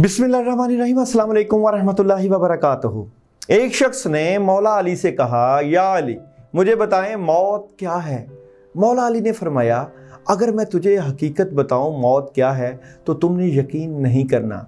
बिस्मिल्लाहिर्रहमानिर्रहीम, अस्सलाम वालेकुम वरहमतुल्लाहि वबरकातुहू। एक शख्स ने मौला अली से कहा, या अली मुझे बताएं मौत क्या है। मौला अली ने फरमाया, अगर मैं तुझे हकीकत बताऊं मौत क्या है तो तुमने यकीन नहीं करना।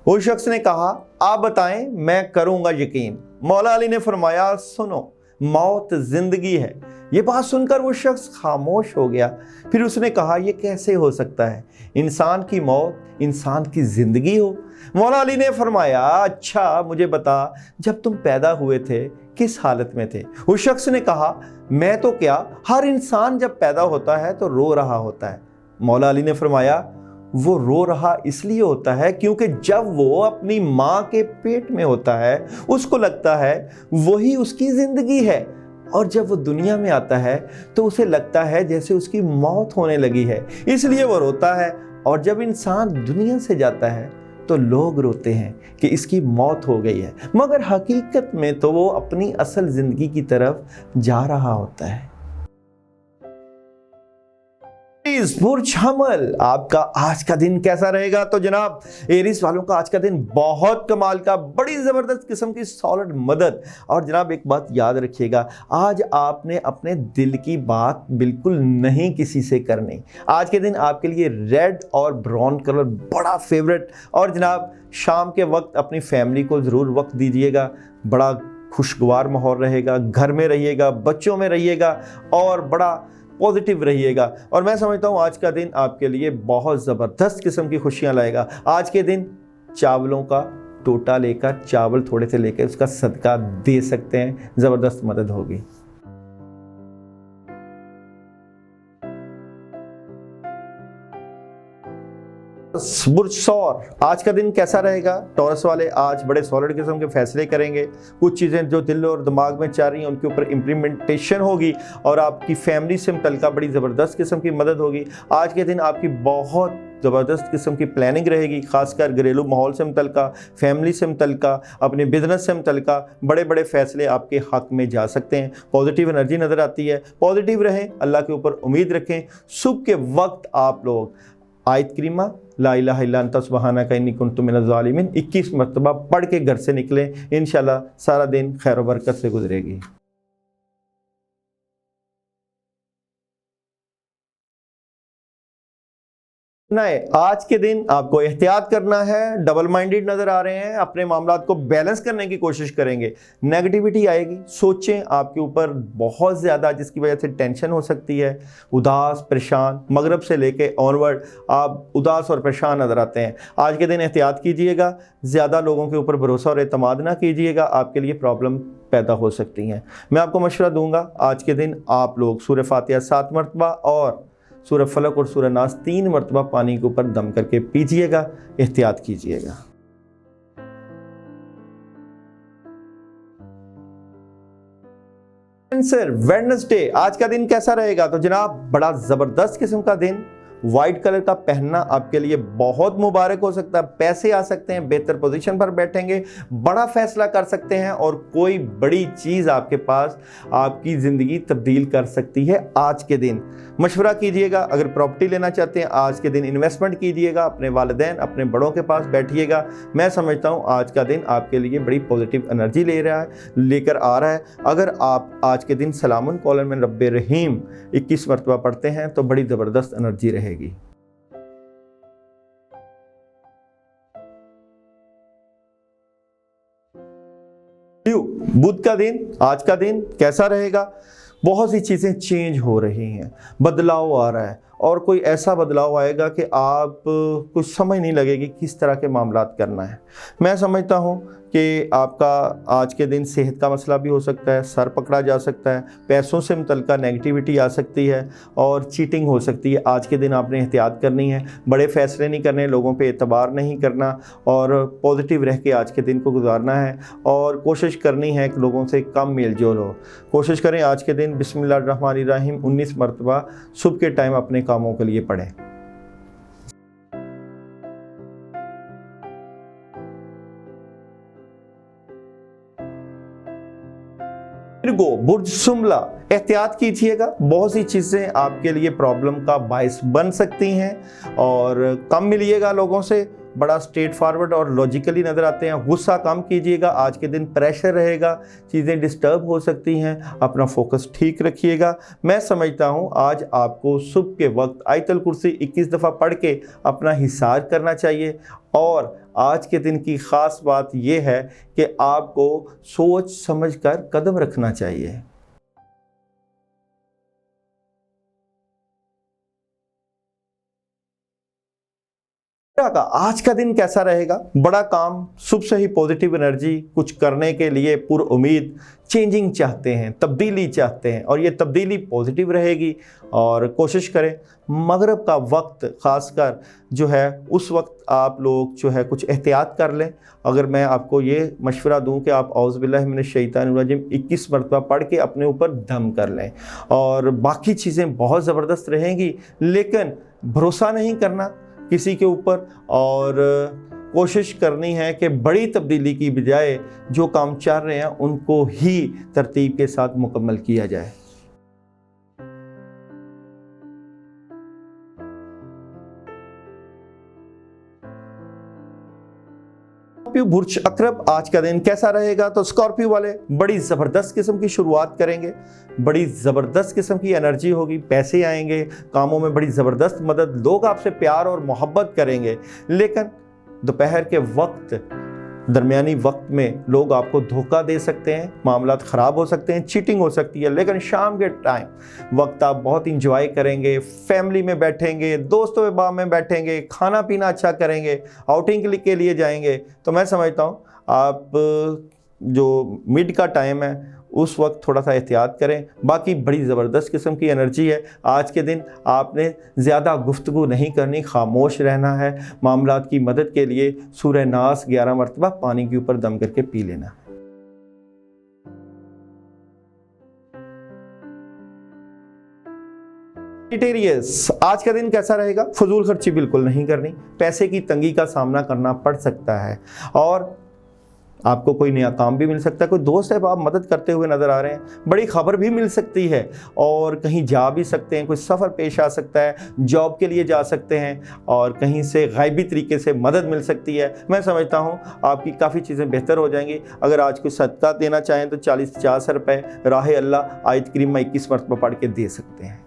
वो शख्स ने कहा, आप बताएं मैं करूंगा यकीन। मौला अली ने फरमाया, सुनो मौत जिंदगी है। ये बात सुनकर वो शख्स खामोश हो गया। फिर उसने कहा, यह कैसे हो सकता है, इंसान की मौत इंसान की जिंदगी हो। मौला अली ने फरमाया, अच्छा मुझे बता, जब तुम पैदा हुए थे किस हालत में थे। उस शख्स ने कहा, मैं तो क्या, हर इंसान जब पैदा होता है तो रो रहा होता है। मौला अली ने फरमाया, वो रो रहा इसलिए होता है क्योंकि जब वो अपनी माँ के पेट में होता है उसको लगता है वही उसकी जिंदगी है, और जब वो दुनिया में आता है तो उसे लगता है जैसे उसकी मौत होने लगी है, इसलिए वो रोता है। और जब इंसान दुनिया से जाता है तो लोग रोते हैं कि इसकी मौत हो गई है, मगर हकीकत में तो वो अपनी असल जिंदगी की तरफ जा रहा होता है। बुर्ज हमल, आपका आज का दिन कैसा रहेगा? तो जनाब एरिस वालों का आज का दिन बहुत कमाल का, बड़ी जबरदस्त किस्म की सॉलिड मदद। और जनाब एक बात याद रखिएगा, आज आपने अपने दिल की बात बिल्कुल नहीं किसी से करनी। आज के दिन आपके लिए रेड और ब्राउन कलर बड़ा फेवरेट। और जनाब शाम के वक्त अपनी फैमिली को ज़रूर वक्त दीजिएगा, बड़ा खुशगवार माहौल रहेगा, घर में रहिएगा, बच्चों में रहिएगा और बड़ा पॉजिटिव रहिएगा। और मैं समझता हूँ आज का दिन आपके लिए बहुत ज़बरदस्त किस्म की खुशियाँ लाएगा। आज के दिन चावलों का टोटा लेकर, चावल थोड़े से लेकर उसका सदका दे सकते हैं, ज़बरदस्त मदद होगी। बुर्ज सौर, आज का दिन कैसा रहेगा? टॉरस वाले आज बड़े सॉलिड किस्म के फैसले करेंगे। कुछ चीज़ें जो दिल और दिमाग में चाह रही हैं उनके ऊपर इम्प्लीमेंटेशन होगी और आपकी फैमिली से मुतल्लिका बड़ी ज़बरदस्त किस्म की मदद होगी। आज के दिन आपकी बहुत ज़बरदस्त किस्म की प्लानिंग रहेगी, खासकर घरेलू माहौल से मुतल्लिका, फैमिली से मुतल्लिका, अपने बिजनेस से मुतल्लिका बड़े बड़े फैसले आपके हक़ में जा सकते हैं। पॉजिटिव एनर्जी नज़र आती है, पॉजिटिव रहें, अल्लाह के ऊपर उम्मीद रखें। सुबह के वक्त आप लोग आयत करीमा ला इलाहा इल्ला अंता सुब्हानका इन्नी कुन्तु मिनज़ ज़ालिमीन 21 मरतबा पढ़ के घर से निकलें, इंशाल्लाह सारा दिन खैर व बरकत से गुजरेगी। आज के दिन आपको एहतियात करना है, डबल माइंडेड नजर आ रहे हैं, अपने मामलात को बैलेंस करने की कोशिश करेंगे। नेगेटिविटी आएगी, सोचें आपके ऊपर बहुत ज़्यादा, जिसकी वजह से टेंशन हो सकती है, उदास परेशान, मगरब से लेके ऑनवर्ड आप उदास और परेशान नजर आते हैं। आज के दिन एहतियात कीजिएगा, ज़्यादा लोगों के ऊपर भरोसा और एतमाद ना कीजिएगा, आपके लिए प्रॉब्लम पैदा हो सकती हैं। मैं आपको मशवरा दूंगा, आज के दिन आप लोग सूरह फातिहा 7 मरतबा और सूरह फलक और सूरह नास 3 मरतबा पानी के ऊपर दम करके पीजिएगा, एहतियात कीजिएगा। वेडनेसडे, आज का दिन कैसा रहेगा? तो जनाब बड़ा जबरदस्त किस्म का दिन, वाइट कलर का पहनना आपके लिए बहुत मुबारक हो सकता है। पैसे आ सकते हैं, बेहतर पोजीशन पर बैठेंगे, बड़ा फैसला कर सकते हैं और कोई बड़ी चीज़ आपके पास आपकी ज़िंदगी तब्दील कर सकती है। आज के दिन मशवरा कीजिएगा, अगर प्रॉपर्टी लेना चाहते हैं आज के दिन इन्वेस्टमेंट कीजिएगा, अपने वालिदैन अपने बड़ों के पास बैठिएगा। मैं समझता हूँ आज का दिन आपके लिए बड़ी पॉजिटिव एनर्जी लेकर आ रहा है। अगर आप आज के दिन सलामुन कौलन मिन रब्बिर रहीम 21 मरतबा पढ़ते हैं तो बड़ी ज़बरदस्त एनर्जी रहेगी। बुध का दिन, आज का दिन कैसा रहेगा? बहुत सी चीज़ें चेंज हो रही हैं, बदलाव आ रहा है और कोई ऐसा बदलाव आएगा कि आप कुछ समझ नहीं लगेगी किस तरह के मामलात करना है। मैं समझता हूँ कि आपका आज के दिन सेहत का मसला भी हो सकता है, सर पकड़ा जा सकता है, पैसों से मुतल्लिका नेगेटिविटी आ सकती है और चीटिंग हो सकती है। आज के दिन आपने एहतियात करनी है, बड़े फैसले नहीं करने, लोगों पे एतबार नहीं करना और पॉजिटिव रह के आज के दिन को गुजारना है और कोशिश करनी है कि लोगों से कम मेल जोल हो। कोशिश करें आज के दिन बिस्मिल्लाहिर्रहमानिर्रहीम 19 मरतबा सुबह के टाइम अपने कामों के लिए पढ़ें। बुर्ज सुमला, एहतियात कीजिएगा, बहुत सी चीज़ें आपके लिए प्रॉब्लम का बायस बन सकती हैं और कम मिलिएगा लोगों से, बड़ा स्ट्रेट फॉरवर्ड और लॉजिकली नज़र आते हैं। गुस्सा कम कीजिएगा, आज के दिन प्रेशर रहेगा, चीज़ें डिस्टर्ब हो सकती हैं, अपना फोकस ठीक रखिएगा। मैं समझता हूँ आज आपको सुबह के वक्त आयतल कुर्सी 21 दफ़ा पढ़ के अपना हिसार करना चाहिए। और आज के दिन की ख़ास बात यह है कि आपको सोच समझ कर कदम रखना चाहिए। का आज का दिन कैसा रहेगा? बड़ा काम, सुबह से ही पॉजिटिव एनर्जी, कुछ करने के लिए पूरी उम्मीद, चेंजिंग चाहते हैं, तब्दीली चाहते हैं और ये तब्दीली पॉजिटिव रहेगी। और कोशिश करें मगरिब का वक्त ख़ासकर जो है उस वक्त आप लोग जो है कुछ एहतियात कर लें। अगर मैं आपको ये मशवरा दूं कि आप औज़ु बिल्लाहि मिनश शैतानिर रजीम 21 मरतबा पढ़ के अपने ऊपर दम कर लें और बाकी चीज़ें बहुत ज़बरदस्त रहेंगी, लेकिन भरोसा नहीं करना किसी के ऊपर और कोशिश करनी है कि बड़ी तब्दीली की बजाय जो काम चल रहे हैं उनको ही तरतीब के साथ मुकम्मल किया जाए। स्कॉर्पियो बुर्ज अकरब आज का दिन कैसा रहेगा? तो स्कॉर्पियो वाले बड़ी ज़बरदस्त किस्म की शुरुआत करेंगे, बड़ी ज़बरदस्त किस्म की एनर्जी होगी, पैसे आएंगे, कामों में बड़ी ज़बरदस्त मदद, लोग आपसे प्यार और मोहब्बत करेंगे। लेकिन दोपहर के वक्त, दरमियानी वक्त में लोग आपको धोखा दे सकते हैं, मामलात ख़राब हो सकते हैं, चीटिंग हो सकती है। लेकिन शाम के टाइम वक्त आप बहुत इंजॉय करेंगे, फैमिली में बैठेंगे, दोस्तों के बाग में बैठेंगे, खाना पीना अच्छा करेंगे, आउटिंग के लिए जाएंगे। तो मैं समझता हूँ आप जो मिड का टाइम है उस वक्त थोड़ा सा एहतियात करें। बाकी बड़ी ज़बरदस्त किस्म की एनर्जी है। आज के दिन आपने ज़्यादा गुफ्तगू नहीं करनी, खामोश रहना है। मामलात की मदद के लिए सूरह नास 11 मरतबा पानी के ऊपर दम करके पी लेना। सेजिटेरियस आज का दिन कैसा रहेगा? फजूल खर्ची बिल्कुल नहीं करनी, पैसे की तंगी का सामना करना पड़ सकता है और आपको कोई नया काम भी मिल सकता है, कोई दोस्त है आप मदद करते हुए नज़र आ रहे हैं, बड़ी खबर भी मिल सकती है और कहीं जा भी सकते हैं, कोई सफ़र पेश आ सकता है, जॉब के लिए जा सकते हैं और कहीं से गायबी तरीके से मदद मिल सकती है। मैं समझता हूँ आपकी काफ़ी चीज़ें बेहतर हो जाएंगी। अगर आज कोई सदका देना चाहें तो 40-50 रुपये राह अल्लाह आयत करीमा 21 मरतबा पढ़ के दे सकते हैं।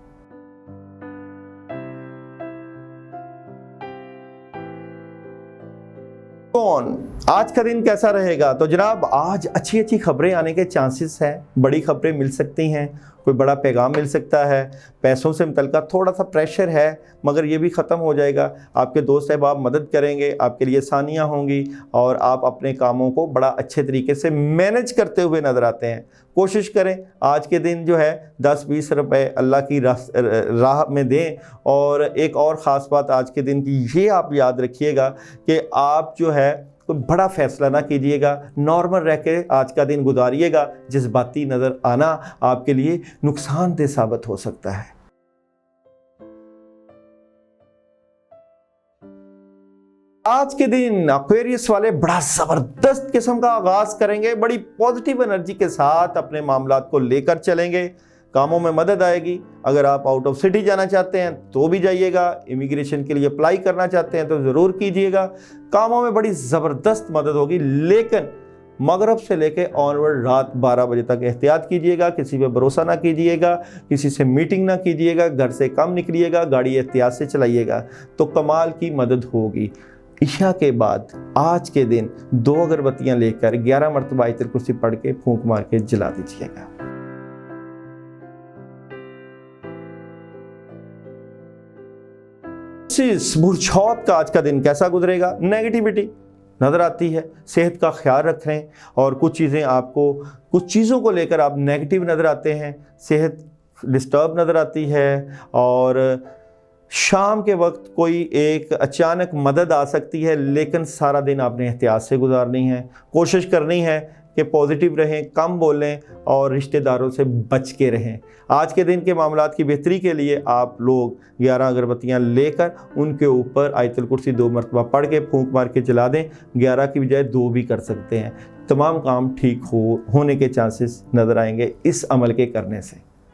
आज का दिन कैसा रहेगा? तो जनाब आज अच्छी अच्छी खबरें आने के चांसेस हैं, बड़ी खबरें मिल सकती हैं, कोई बड़ा पैगाम मिल सकता है। पैसों से मुतल्लिक़ थोड़ा सा प्रेशर है मगर ये भी ख़त्म हो जाएगा। आपके दोस्त साहब मदद करेंगे, आपके लिए आसानियाँ होंगी और आप अपने कामों को बड़ा अच्छे तरीके से मैनेज करते हुए नज़र आते हैं। कोशिश करें आज के दिन जो है 10-20 रुपए अल्लाह की राह में दें। और एक और ख़ास बात आज के दिन की ये आप याद रखिएगा कि आप जो है कोई बड़ा फैसला ना कीजिएगा, नॉर्मल रह के आज का दिन गुजारिएगा। जज्बाती नज़र आना आपके लिए नुकसानदेह साबित हो सकता है। आज के दिन एक्वेरियस वाले बड़ा ज़बरदस्त किस्म का आगाज़ करेंगे, बड़ी पॉजिटिव एनर्जी के साथ अपने मामलात को लेकर चलेंगे, कामों में मदद आएगी। अगर आप आउट ऑफ सिटी जाना चाहते हैं तो भी जाइएगा, इमिग्रेशन के लिए अप्लाई करना चाहते हैं तो ज़रूर कीजिएगा, कामों में बड़ी ज़बरदस्त मदद होगी। लेकिन मगरिब से लेकर ऑनवर्ड रात 12 बजे तक एहतियात कीजिएगा, किसी पे भरोसा ना कीजिएगा, किसी से मीटिंग ना कीजिएगा, घर से कम निकलिएगा, गाड़ी एहतियात से चलाइएगा तो कमाल की मदद होगी। इशा के बाद आज के दिन 2 अगरबत्तियाँ लेकर 11 मरतबा आयतुल कुर्सी पढ़ के फूंक मार के जला दीजिएगा। बुर्छौत का आज का दिन कैसा गुजरेगा? नेगेटिविटी नज़र आती है, सेहत का ख्याल रख रहे हैं और कुछ चीज़ों को लेकर आप नेगेटिव नज़र आते हैं, सेहत डिस्टर्ब नज़र आती है और शाम के वक्त कोई एक अचानक मदद आ सकती है। लेकिन सारा दिन आपने एहतियात से गुजारनी है, कोशिश करनी है कि पॉजिटिव रहें, कम बोलें और रिश्तेदारों से बच के रहें। आज के दिन के मामलात की बेहतरी के लिए आप लोग 11 अगरबत्तियाँ लेकर उनके ऊपर आयतुल कुर्सी 2 मरतबा पढ़ के फूंक मार के जला दें। 11 की बजाय 2 भी कर सकते हैं। तमाम काम ठीक होने के चांसेस नज़र आएंगे इस अमल के करने से।